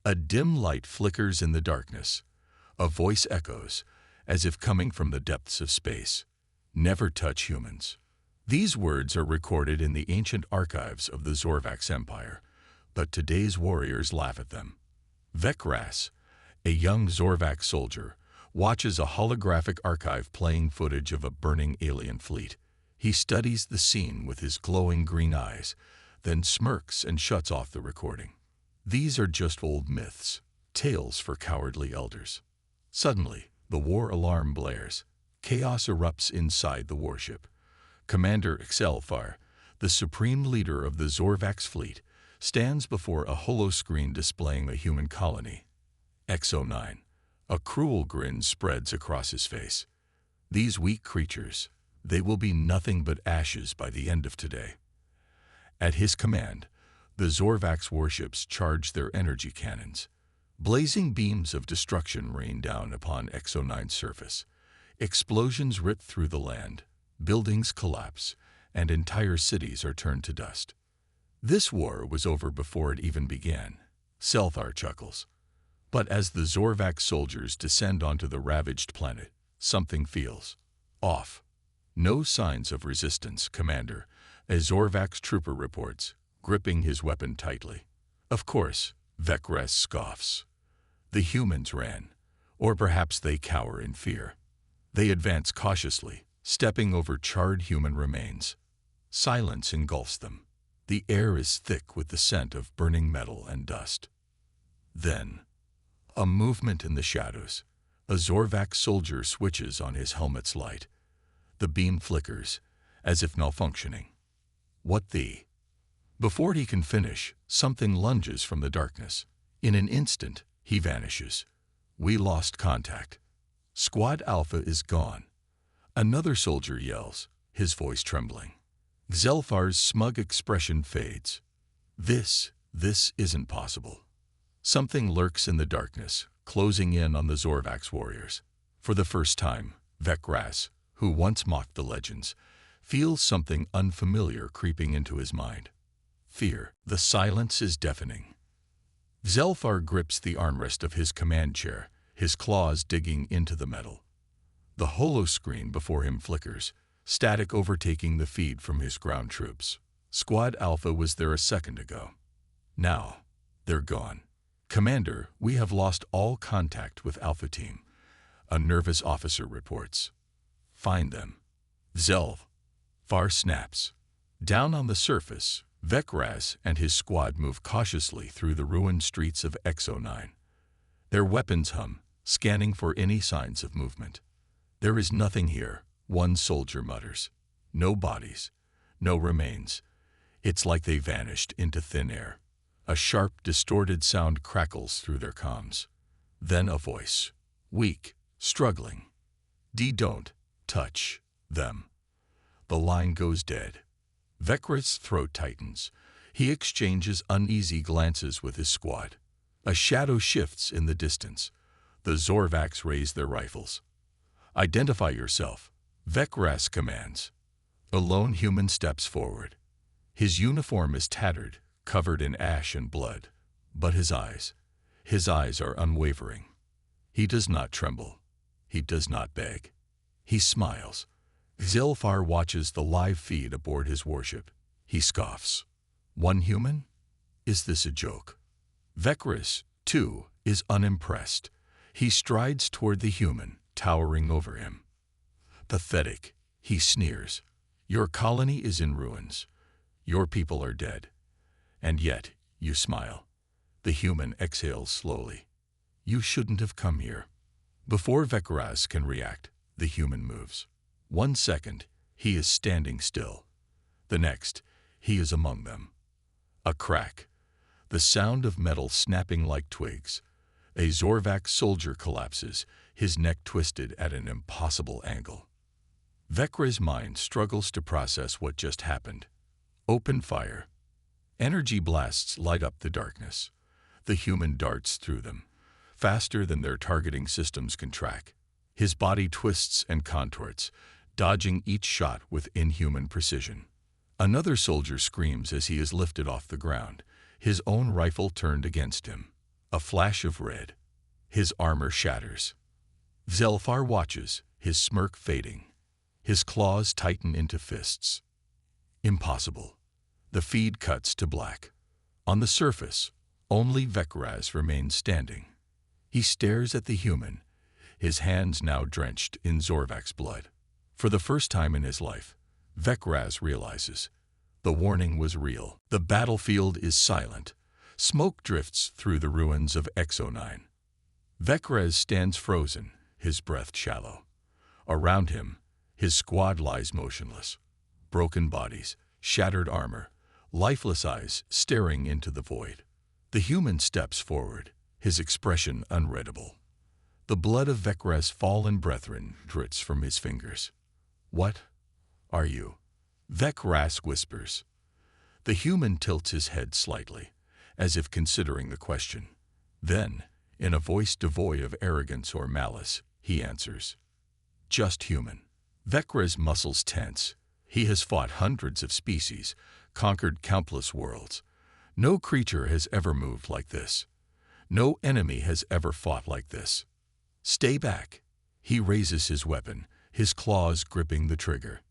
A dim light flickers in the darkness. A voice echoes, as if coming from the depths of space. Never touch humans. These words are recorded in the ancient archives of the Zorvax Empire, but today's warriors laugh at them. Vekras, a young Zorvax soldier, watches a holographic archive playing footage of a burning alien fleet. He studies the scene with his glowing green eyes, then smirks and shuts off the recording. These are just old myths, tales for cowardly elders. Suddenly, the war alarm blares. Chaos erupts inside the warship. Commander Excelfar, the supreme leader of the Zorvax fleet, stands before a holoscreen displaying a human colony. Exo-9. A cruel grin spreads across his face. These weak creatures, they will be nothing but ashes by the end of today. At his command, the Zorvax warships charge their energy cannons. Blazing beams of destruction rain down upon Exo-9's surface. Explosions rip through the land, buildings collapse, and entire cities are turned to dust. This war was over before it even began, Selthar chuckles. But as the Zorvax soldiers descend onto the ravaged planet, something feels off. No signs of resistance, Commander, a Zorvax trooper reports, gripping his weapon tightly. Of course, Vekras scoffs. The humans ran, or perhaps they cower in fear. They advance cautiously, stepping over charred human remains. Silence engulfs them. The air is thick with the scent of burning metal and dust. Then, a movement in the shadows. A Zorvax soldier switches on his helmet's light. The beam flickers, as if malfunctioning. What the? Before he can finish, something lunges from the darkness. In an instant, he vanishes. We lost contact. Squad Alpha is gone. Another soldier yells, his voice trembling. Xelfar's smug expression fades. This isn't possible. Something lurks in the darkness, closing in on the Zorvax warriors. For the first time, Vekras, who once mocked the legends, feels something unfamiliar creeping into his mind. Fear. The silence is deafening. Xelfar grips the armrest of his command chair, his claws digging into the metal. The holoscreen before him flickers, static overtaking the feed from his ground troops. Squad Alpha was there a second ago. Now, they're gone. Commander, we have lost all contact with Alpha Team, a nervous officer reports. Find them. Xelfar snaps. Down on the surface, Vekras and his squad move cautiously through the ruined streets of Exo-9. Their weapons hum, scanning for any signs of movement. There is nothing here, one soldier mutters. No bodies, no remains. It's like they vanished into thin air. A sharp, distorted sound crackles through their comms. Then a voice, weak, struggling. Don't touch them. The line goes dead. Vekras' throat tightens. He exchanges uneasy glances with his squad. A shadow shifts in the distance. The Zorvax raise their rifles. Identify yourself, Vekras commands. A lone human steps forward. His uniform is tattered, covered in ash and blood, but his eyes are unwavering. He does not tremble. He does not beg. He smiles. Xelfar watches the live feed aboard his warship. He scoffs. One human? Is this a joke? Vekras, too, is unimpressed. He strides toward the human, towering over him. Pathetic, he sneers. Your colony is in ruins. Your people are dead. And yet, you smile. The human exhales slowly. You shouldn't have come here. Before Vekras can react, the human moves. 1 second, he is standing still. The next, he is among them. A crack. The sound of metal snapping like twigs. A Zorvax soldier collapses, his neck twisted at an impossible angle. Vekras' mind struggles to process what just happened. Open fire. Energy blasts light up the darkness. The human darts through them, faster than their targeting systems can track. His body twists and contorts, dodging each shot with inhuman precision. Another soldier screams as he is lifted off the ground, his own rifle turned against him. A flash of red. His armor shatters. Zelfar watches, his smirk fading. His claws tighten into fists. Impossible. The feed cuts to black. On the surface, only Vekraz remains standing. He stares at the human, his hands now drenched in Zorvak's blood. For the first time in his life, Vekraz realizes the warning was real. The battlefield is silent. Smoke drifts through the ruins of Exo-9. Vekraz stands frozen, his breath shallow. Around him, his squad lies motionless. Broken bodies, shattered armor, lifeless eyes staring into the void. The human steps forward, his expression unreadable. The blood of Vekraz's fallen brethren drips from his fingers. What are you? Vekraz whispers. The human tilts his head slightly, as if considering the question. Then, in a voice devoid of arrogance or malice, he answers. Just human. Vekraz's muscles tense. He has fought hundreds of species, conquered countless worlds. No creature has ever moved like this. No enemy has ever fought like this. Stay back. He raises his weapon, his claws gripping the trigger.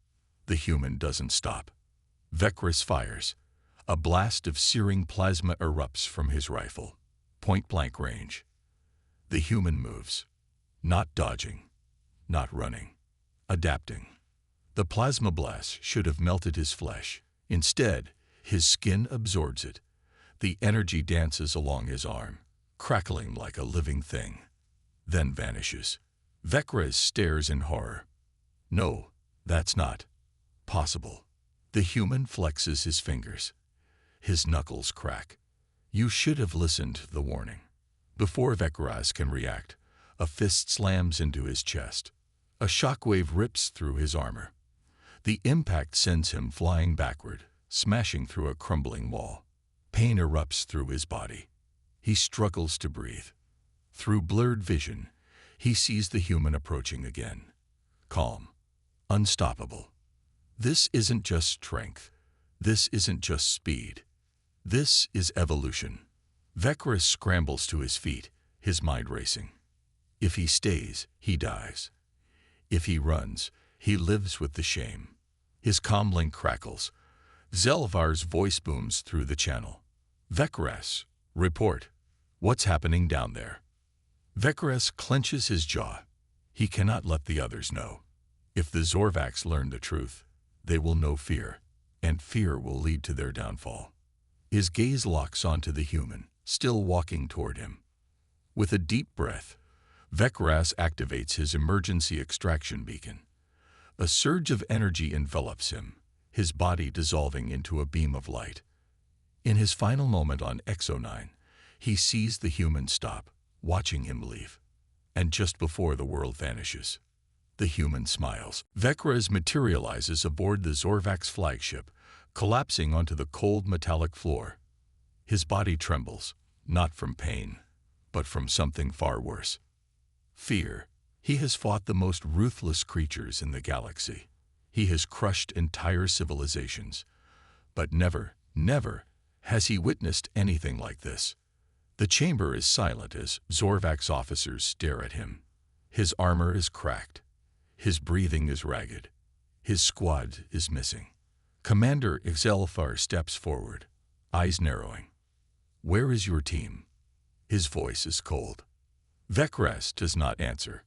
The human doesn't stop. Vekraz fires. A blast of searing plasma erupts from his rifle. Point-blank range. The human moves. Not dodging. Not running. Adapting. The plasma blast should have melted his flesh. Instead, his skin absorbs it. The energy dances along his arm, crackling like a living thing. Then vanishes. Vekraz stares in horror. No, that's not possible. The human flexes his fingers. His knuckles crack. You should have listened to the warning. Before Vekraz can react, a fist slams into his chest. A shockwave rips through his armor. The impact sends him flying backward, smashing through a crumbling wall. Pain erupts through his body. He struggles to breathe. Through blurred vision, he sees the human approaching again. Calm. Unstoppable. This isn't just strength. This isn't just speed. This is evolution. Vekraz scrambles to his feet, his mind racing. If he stays, he dies. If he runs, he lives with the shame. His comlink crackles. Zelvar's voice booms through the channel. Vekraz, report. What's happening down there? Vekraz clenches his jaw. He cannot let the others know. If the Zorvaks learn the truth, they will know fear, and fear will lead to their downfall. His gaze locks onto the human, still walking toward him. With a deep breath, Vekraz activates his emergency extraction beacon. A surge of energy envelops him, his body dissolving into a beam of light. In his final moment on Exo-9, he sees the human stop, watching him leave. And just before the world vanishes, the human smiles. Vekraz materializes aboard the Zorvak's flagship, collapsing onto the cold metallic floor. His body trembles, not from pain, but from something far worse. Fear. He has fought the most ruthless creatures in the galaxy. He has crushed entire civilizations. But never, never has he witnessed anything like this. The chamber is silent as Zorvak's officers stare at him. His armor is cracked. His breathing is ragged. His squad is missing. Commander Zelfar steps forward, eyes narrowing. Where is your team? His voice is cold. Vekraz does not answer.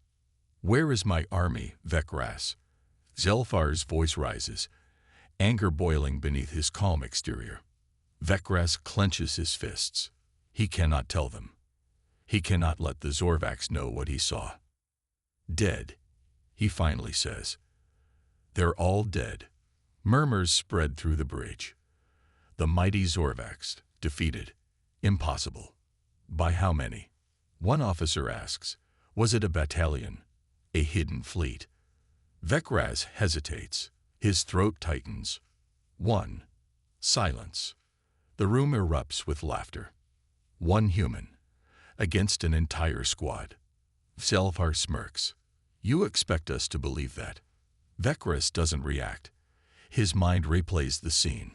Where is my army, Vekraz? Zelfar's voice rises, anger boiling beneath his calm exterior. Vekraz clenches his fists. He cannot tell them. He cannot let the Zorvaks know what he saw. Dead, he finally says. They're all dead. Murmurs spread through the bridge. The mighty Zorvaks, defeated. Impossible. By how many? One officer asks, was it a battalion? A hidden fleet? Vekraz hesitates. His throat tightens. One. Silence. The room erupts with laughter. One human. Against an entire squad. Zelfar smirks. You expect us to believe that? Vekraz doesn't react. His mind replays the scene.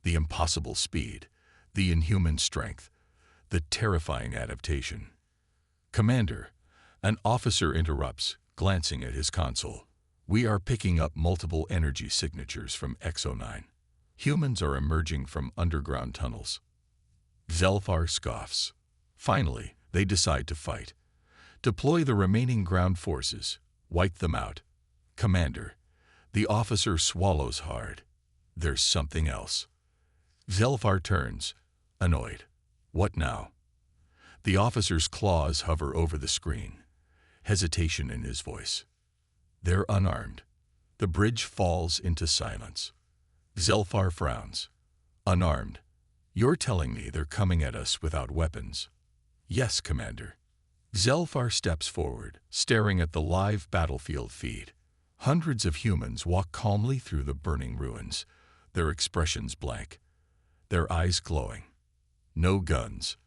The impossible speed. The inhuman strength. the terrifying adaptation. "Commander," an officer interrupts, glancing at his console. "We are picking up multiple energy signatures from X-09. Humans are emerging from underground tunnels." Zelfar scoffs. Finally, they decide to fight. "Deploy the remaining ground forces. Wipe them out." "Commander." The officer swallows hard. "There's something else." Zelfar turns, annoyed. "What now?" The officer's claws hover over the screen, hesitation in his voice. "They're unarmed." The bridge falls into silence. Zelfar frowns. "Unarmed? You're telling me they're coming at us without weapons?" "Yes, Commander." Zelfar steps forward, staring at the live battlefield feed. Hundreds of humans walk calmly through the burning ruins, their expressions blank, their eyes glowing. No guns,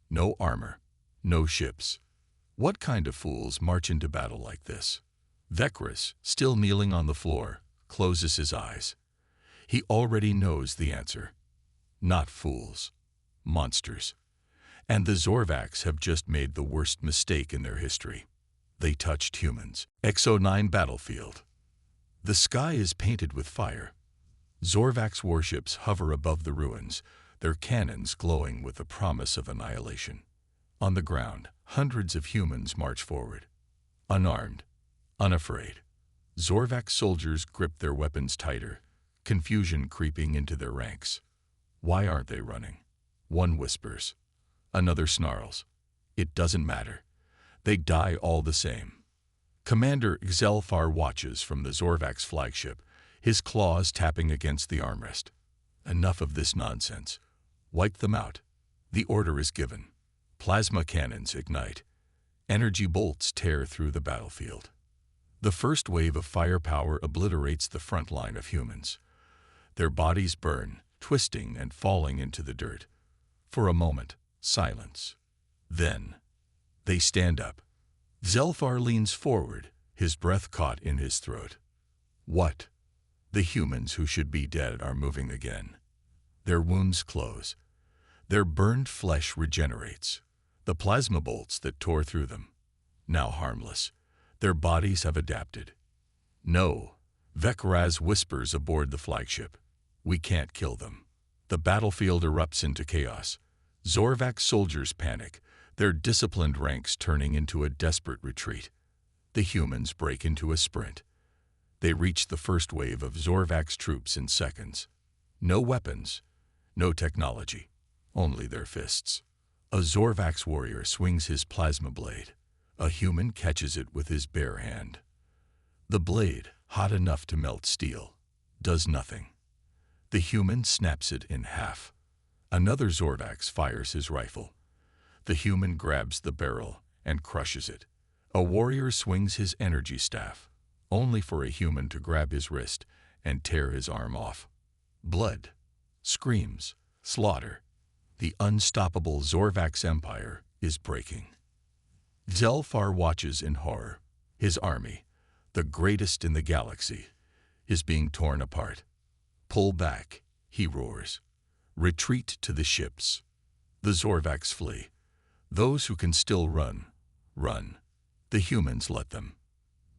no armor, no ships. What kind of fools march into battle like this? Vekras, still kneeling on the floor, closes his eyes. He already knows the answer. Not fools. Monsters. And the Zorvaks have just made the worst mistake in their history. They touched humans. X-09 battlefield. The sky is painted with fire. Zorvaks warships hover above the ruins, their cannons glowing with the promise of annihilation. On the ground, hundreds of humans march forward. Unarmed, unafraid. Zorvak soldiers grip their weapons tighter, confusion creeping into their ranks. Why aren't they running? One whispers. Another snarls. It doesn't matter. They die all the same. Commander Zelfar watches from the Zorvak's flagship, his claws tapping against the armrest. Enough of this nonsense. Wipe them out. The order is given. Plasma cannons ignite. Energy bolts tear through the battlefield. The first wave of firepower obliterates the front line of humans. Their bodies burn, twisting and falling into the dirt. For a moment, silence. Then, they stand up. Zelfar leans forward, his breath caught in his throat. What? The humans who should be dead are moving again. Their wounds close. Their burned flesh regenerates. The plasma bolts that tore through them, now harmless. Their bodies have adapted. "No," Vekras whispers aboard the flagship. "We can't kill them." The battlefield erupts into chaos. Zorvak soldiers panic, their disciplined ranks turning into a desperate retreat. The humans break into a sprint. They reach the first wave of Zorvak's troops in seconds. No weapons, no technology, only their fists. A Zorvak's warrior swings his plasma blade. A human catches it with his bare hand. The blade, hot enough to melt steel, does nothing. The human snaps it in half. Another Zorvak fires his rifle. The human grabs the barrel and crushes it. A warrior swings his energy staff, only for a human to grab his wrist and tear his arm off. Blood, screams, slaughter. The unstoppable Zorvak's empire is breaking. Zelfar watches in horror. His army, the greatest in the galaxy, is being torn apart. "Pull back," he roars. "Retreat to the ships." The Zorvaks flee. Those who can still run, run. The humans let them.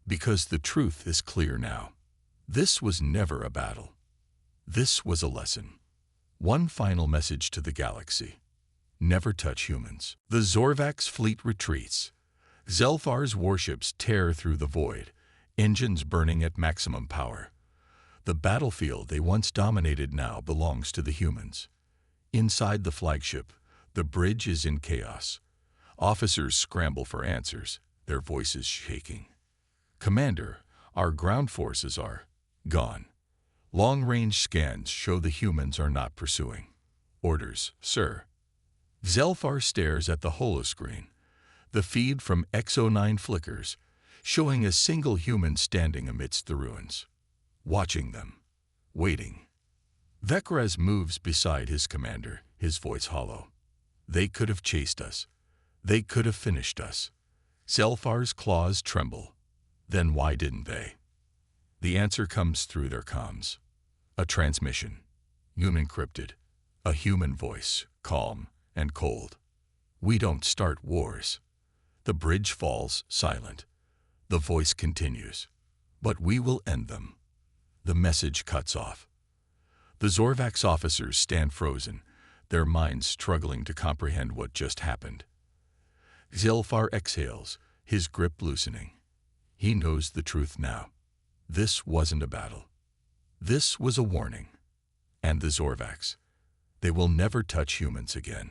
Because the truth is clear now. This was never a battle. This was a lesson. One final message to the galaxy. Never touch humans. The Zorvak's fleet retreats. Zelfar's warships tear through the void, engines burning at maximum power. The battlefield they once dominated now belongs to the humans. Inside the flagship, the bridge is in chaos. Officers scramble for answers, their voices shaking. "Commander, our ground forces are gone. Long-range scans show the humans are not pursuing." "Orders, sir." Zelfar stares at the holoscreen. The feed from X-09 flickers, showing a single human standing amidst the ruins. Watching them. Waiting. Vekras moves beside his commander, his voice hollow. "They could have chased us. They could have finished us." Zelfar's claws tremble. Then why didn't they? The answer comes through their comms. A transmission. Human encrypted. A human voice, calm and cold. We don't start wars. The bridge falls silent. The voice continues. But we will end them. The message cuts off. The Zorvax officers stand frozen, their minds struggling to comprehend what just happened. Zilfar exhales, his grip loosening. He knows the truth now. This wasn't a battle. This was a warning. And the Zorvax, they will never touch humans again.